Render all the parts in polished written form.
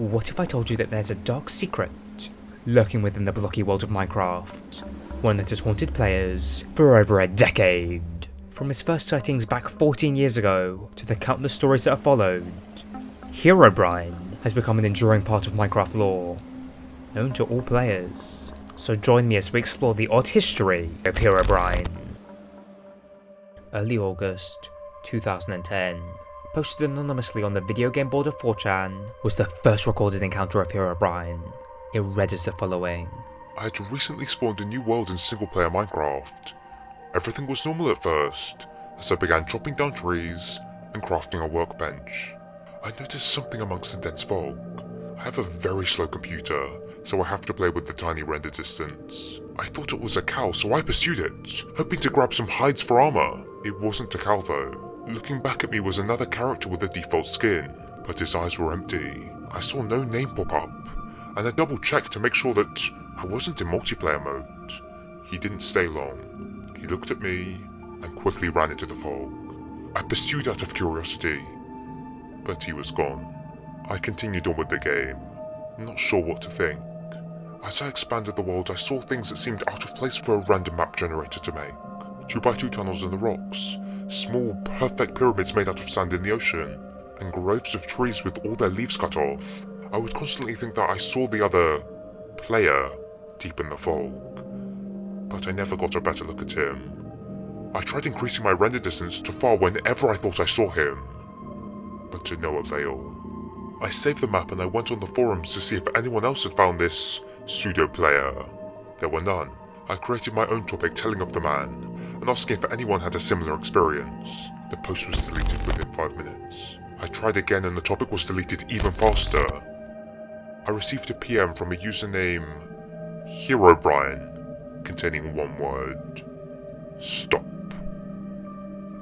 What if I told you that there's a dark secret lurking within the blocky world of Minecraft? One that has haunted players for over a decade. From its first sightings back 14 years ago to the countless stories that have followed, Herobrine has become an enduring part of Minecraft lore, known to all players. So join me as we explore the odd history of Herobrine. Early August 2010, posted anonymously on the video game board of 4chan, was the first recorded encounter of Herobrine. It read as the following. I had recently spawned a new world in single-player Minecraft. Everything was normal at first, as I began chopping down trees and crafting a workbench. I noticed something amongst the dense fog. I have a very slow computer, so I have to play with the tiny render distance. I thought it was a cow, so I pursued it, hoping to grab some hides for armor. It wasn't a cow though. Looking back at me was another character with a default skin, but his eyes were empty. I saw no name pop up, and I double checked to make sure that I wasn't in multiplayer mode. He didn't stay long. He looked at me and quickly ran into the fog. I pursued out of curiosity, but he was gone. I continued on with the game, not sure what to think. As I expanded the world, I saw things that seemed out of place for a random map generator to make. 2x2 tunnels in the rocks, small, perfect pyramids made out of sand in the ocean, and groves of trees with all their leaves cut off. I would constantly think that I saw the other player deep in the fog, but I never got a better look at him. I tried increasing my render distance to far whenever I thought I saw him, but to no avail. I saved the map and I went on the forums to see if anyone else had found this pseudo-player. There were none. I created my own topic telling of the man, and asking if anyone had a similar experience. The post was deleted within 5 minutes. I tried again and the topic was deleted even faster. I received a PM from a username Herobrine, containing one word: stop.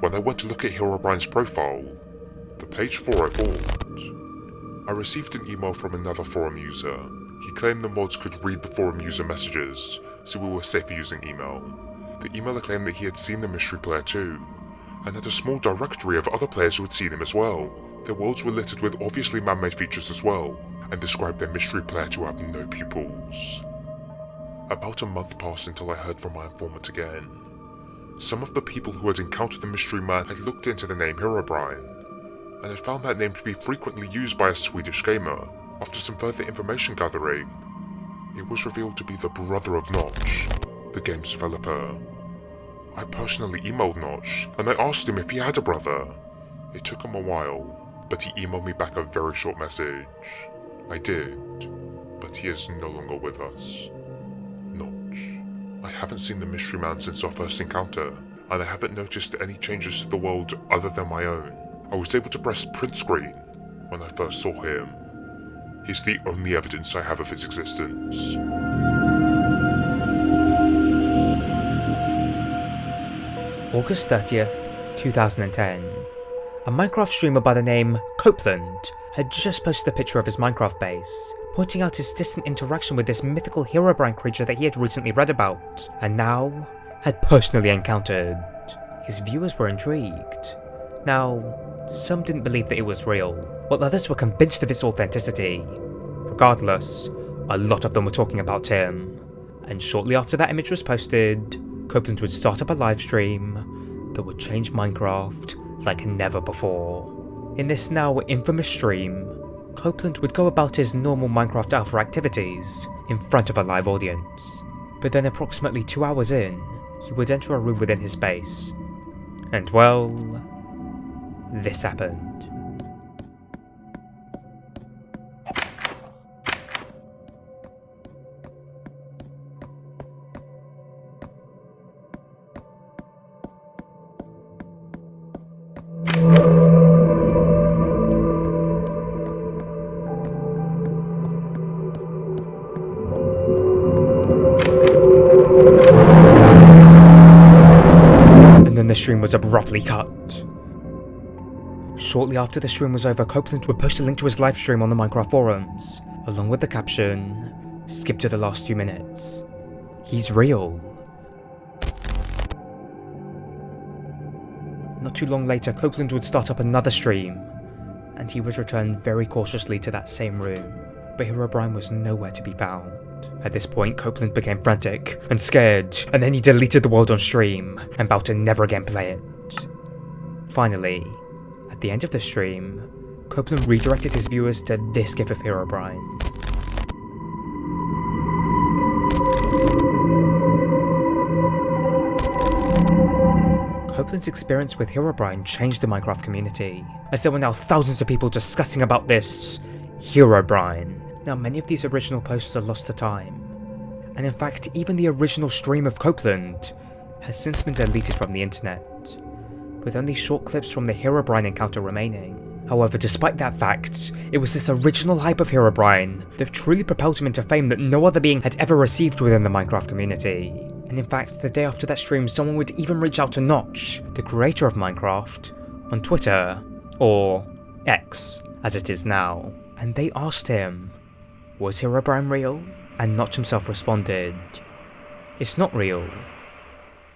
When I went to look at Herobrine's profile, the page 4 I bought. I received an email from another forum user. He claimed the mods could read the forum user messages, so we were safer using email. The emailer claimed that he had seen the mystery player too, and had a small directory of other players who had seen him as well. Their worlds were littered with obviously man-made features as well, and described their mystery player to have no pupils. About a month passed until I heard from my informant again. Some of the people who had encountered the mystery man had looked into the name Herobrine, and had found that name to be frequently used by a Swedish gamer. After some further information gathering, it was revealed to be the brother of Notch, the game's developer. I personally emailed Notch, and I asked him if he had a brother. It took him a while, but he emailed me back a very short message. I did, but he is no longer with us. Notch. I haven't seen the mystery man since our first encounter, and I haven't noticed any changes to the world other than my own. I was able to press print screen when I first saw him. He's the only evidence I have of his existence. August 30th, 2010. A Minecraft streamer by the name Copeland had just posted a picture of his Minecraft base, pointing out his distant interaction with this mythical Herobrine creature that he had recently read about, and now had personally encountered. His viewers were intrigued. Now, some didn't believe that it was real, while others were convinced of its authenticity. Regardless, a lot of them were talking about him, and shortly after that image was posted, Copeland would start up a livestream that would change Minecraft like never before. In this now infamous stream, Copeland would go about his normal Minecraft alpha activities in front of a live audience, but then approximately 2 hours in, he would enter a room within his base, and well, this happened. And then the stream was abruptly cut. Shortly after the stream was over, Copeland would post a link to his livestream on the Minecraft forums, along with the caption, "Skip to the last few minutes. He's real." Not too long later, Copeland would start up another stream, and he would return very cautiously to that same room. but Herobrine was nowhere to be found. At this point, Copeland became frantic and scared, and then he deleted the world on stream and vowed to never again play it. Finally, at the end of the stream, Copeland redirected his viewers to this gif of Herobrine. Copeland's experience with Herobrine changed the Minecraft community, as there were now thousands of people discussing about this Herobrine. Now, many of these original posts are lost to time, and in fact, even the original stream of Copeland has since been deleted from the internet, with only short clips from the Herobrine encounter remaining. However, despite that fact, it was this original hype of Herobrine that truly propelled him into fame that no other being had ever received within the Minecraft community. And in fact, the day after that stream, someone would even reach out to Notch, the creator of Minecraft, on Twitter, or X, as it is now, and they asked him, was Herobrine real? And Notch himself responded, it's not real,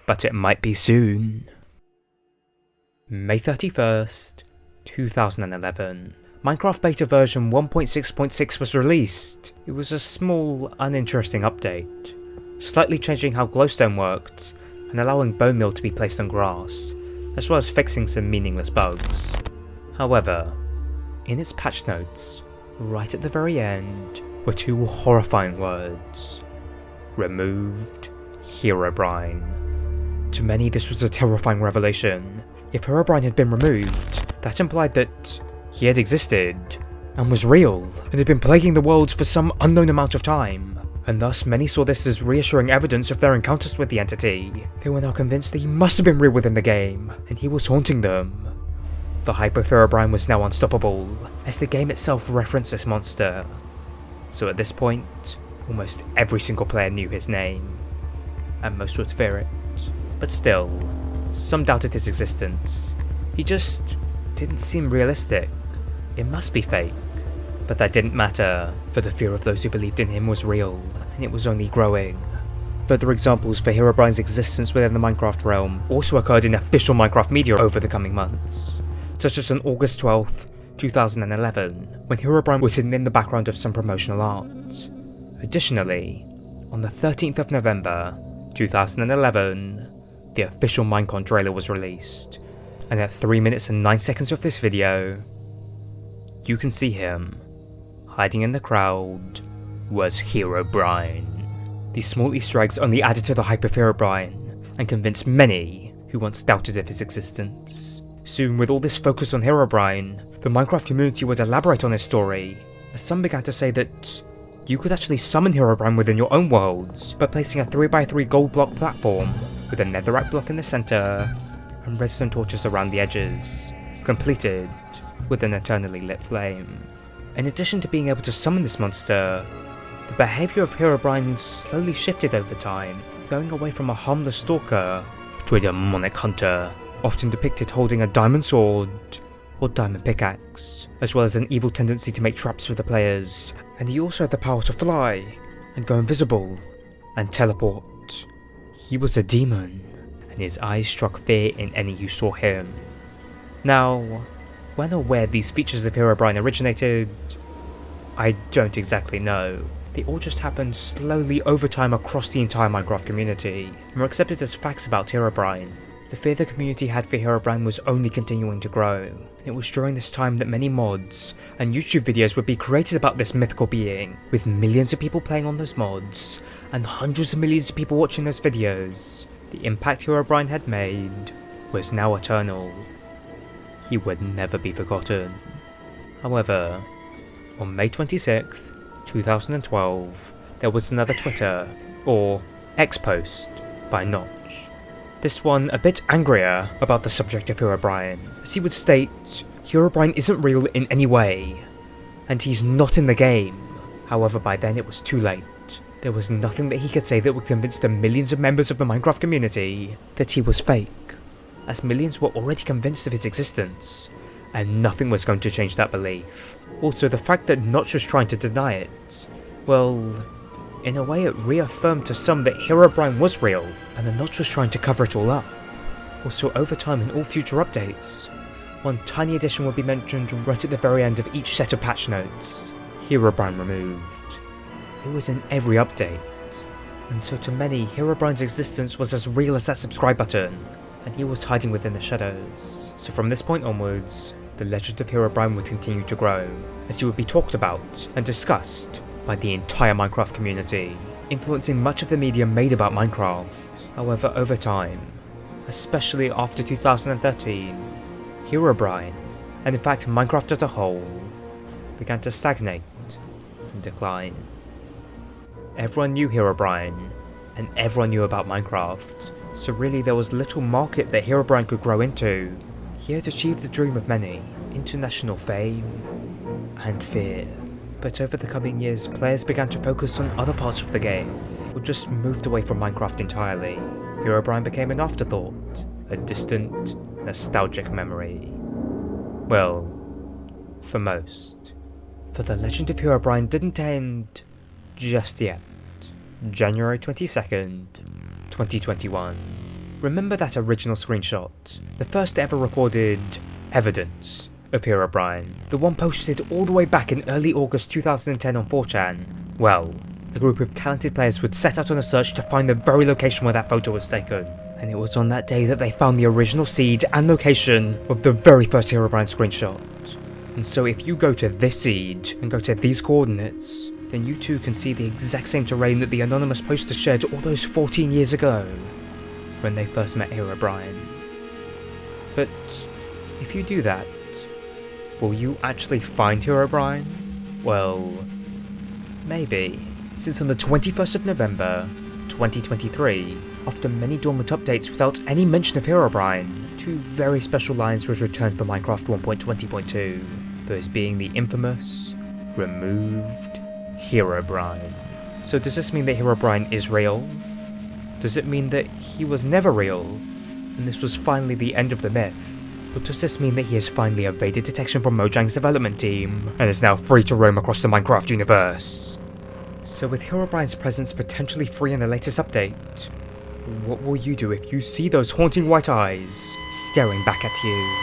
but it might be soon. May 31st, 2011. Minecraft beta version 1.6.6 was released. It was a small, uninteresting update, slightly changing how glowstone worked and allowing bone meal to be placed on grass, as well as fixing some meaningless bugs. However, in its patch notes, right at the very end, were two horrifying words: removed Herobrine. To many, this was a terrifying revelation. If Herobrine had been removed, that implied that he had existed, and was real, and had been plaguing the world for some unknown amount of time, and thus many saw this as reassuring evidence of their encounters with the entity. They were now convinced that he must have been real within the game, and he was haunting them. The hype of Herobrine was now unstoppable, as the game itself referenced this monster. So at this point, almost every single player knew his name, and most would fear it. But still, some doubted his existence. He just didn't seem realistic. It must be fake. But that didn't matter, for the fear of those who believed in him was real, and it was only growing. Further examples for Herobrine's existence within the Minecraft realm also occurred in official Minecraft media over the coming months, such as on August 12th, 2011, when Herobrine was hidden in the background of some promotional art. Additionally, on the 13th of November, 2011, the official Minecon trailer was released, and at 3 minutes and 9 seconds of this video, you can see him, hiding in the crowd, was Herobrine. These small Easter eggs only added to the hype of Herobrine, and convinced many who once doubted of his existence. Soon, with all this focus on Herobrine, the Minecraft community would elaborate on his story, as some began to say that you could actually summon Herobrine within your own worlds by placing a 3x3 gold block platform with a netherrack block in the centre and redstone torches around the edges, completed with an eternally lit flame. In addition to being able to summon this monster, the behaviour of Herobrine slowly shifted over time, going away from a harmless stalker to a demonic hunter, often depicted holding a diamond sword or diamond pickaxe, as well as an evil tendency to make traps for the players, and he also had the power to fly, and go invisible, and teleport. He was a demon, and his eyes struck fear in any who saw him. Now, when or where these features of Herobrine originated, I don't exactly know. They all just happened slowly over time across the entire Minecraft community, and were accepted as facts about Herobrine. The fear the community had for Herobrine was only continuing to grow, and it was during this time that many mods and YouTube videos would be created about this mythical being, with millions of people playing on those mods, and hundreds of millions of people watching those videos. The impact Herobrine had made was now eternal. He would never be forgotten. However, on May 26th, 2012, there was another Twitter, or X post, by Notch. This one a bit angrier about the subject of Herobrine, as he would state, Herobrine isn't real in any way, and he's not in the game. However, by then it was too late. There was nothing that he could say that would convince the millions of members of the Minecraft community that he was fake, as millions were already convinced of his existence, and nothing was going to change that belief. Also, the fact that Notch was trying to deny it, well, in a way it reaffirmed to some that Herobrine was real, and that Notch was trying to cover it all up. Also, over time in all future updates, one tiny addition would be mentioned right at the very end of each set of patch notes. Herobrine removed. It was in every update, and so to many, Herobrine's existence was as real as that subscribe button, and he was hiding within the shadows. So from this point onwards, the legend of Herobrine would continue to grow, as he would be talked about and discussed by the entire Minecraft community, influencing much of the media made about Minecraft. However, over time, especially after 2013, Herobrine, and in fact Minecraft as a whole, began to stagnate and decline. Everyone knew Herobrine, and everyone knew about Minecraft, so really there was little market that Herobrine could grow into. He had achieved the dream of many, international fame and fear. But over the coming years, players began to focus on other parts of the game, or just moved away from Minecraft entirely. Herobrine became an afterthought, a distant, nostalgic memory. Well, for most. For the legend of Herobrine didn't end just yet. January 22nd, 2021. Remember that original screenshot? The first ever recorded evidence of Herobrine, the one posted all the way back in early August 2010 on 4chan. Well, a group of talented players would set out on a search to find the very location where that photo was taken. And it was on that day that they found the original seed and location of the very first Herobrine screenshot. And so if you go to this seed and go to these coordinates, then you too can see the exact same terrain that the anonymous poster shared all those 14 years ago, when they first met Herobrine. But if you do that, will you actually find Herobrine? Well, maybe. Since on the 21st of November, 2023, after many dormant updates without any mention of Herobrine, 2 very special lines would return for Minecraft 1.20.2, those being the infamous, removed Herobrine. So does this mean that Herobrine is real? Does it mean that he was never real, and this was finally the end of the myth? Or does this mean that he has finally evaded detection from Mojang's development team, and is now free to roam across the Minecraft universe? So with Herobrine's presence potentially free in the latest update, what will you do if you see those haunting white eyes staring back at you?